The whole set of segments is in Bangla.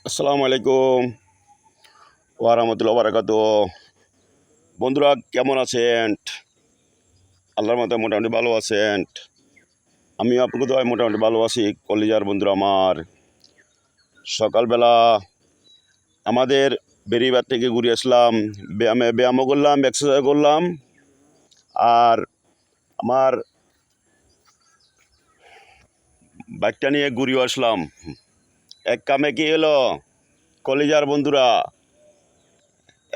আসসালামু আলাইকুম ওয়া রাহমাতুল্লাহি ওয়া বারাকাতুহু। বন্ধুরা কেমন আছেন? আল্লাহর মতে মোটামুটি ভালো আছেন। আমিও আপনাকে দোয়ায় মোটামুটি ভালো আছি। কলিজার বন্ধুরা আমার, সকালবেলা আমাদের বেরিবার থেকে ঘুরে আসলাম, ব্যায়ামও করলাম, এক্সারসাইজ করলাম। আর আমার বাইকটা নিয়ে ঘুরেও আসলাম। এক কামে কি হলো কলিজার বন্ধুরা?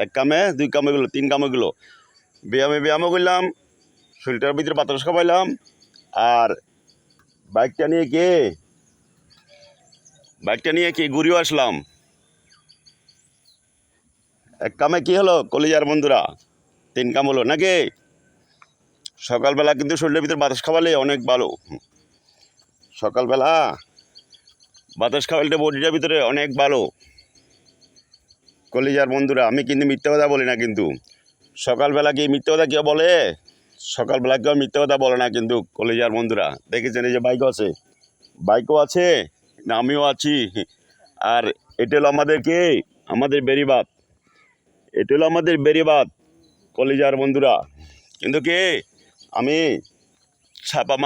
এক কামে দুই কামে গেলো, তিন কামে গেলো। ব্যায়ামও করলাম, শরীরটার ভিতরে বাতাস খাওয়াইলাম। আর বাইকটা নিয়ে কি ঘুরেও আসলাম। এক কামে কি হলো কলিজার বন্ধুরা? তিন কাম হলো নাকি? সকালবেলা কিন্তু শরীরের ভিতরে বাতাস খাওয়ালে অনেক ভালো। সকালবেলা বাতাস খাওয়ালে বডিটার ভিতরে অনেক ভালো। কলিজার বন্ধুরা, আমি কিন্তু মিথ্যা কথা বলি না কিন্তু। সকালবেলা কি মিথ্যা কথা কেউ বলে? সকালবেলা কেউ মিথ্যা কথা বলে না কিন্তু কলিজার বন্ধুরা। দেখেছেন এই যে বাইকও আছে না, আমিও আছি। আর এটা হলো আমাদের বেরিবাদ। এটা হলো আমাদের বেরিবাদ কলিজার বন্ধুরা। কিন্তু কি আমি ছাপা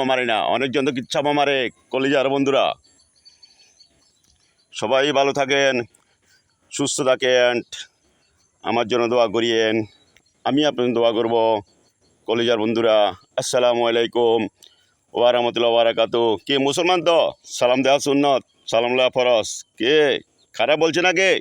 মারি না। অনেকজন তো কি ছাপা মারে কলিজার বন্ধুরা। সবাই ভালো থাকেন, সুস্থ থাকেন, আমার জন্য দোয়া করিয়েন, আমি আপনার দোয়া করব। কলিজার বন্ধুরা, আসসালামু আলাইকুম ওয়া রাহমাতুল্লাহি ওয়া বারাকাতুহু। কে মুসলমান তো সালাম দেওয়া সুন্নত, সালাম দেওয়া ফরজ। কে খারাপ বলছে না কে?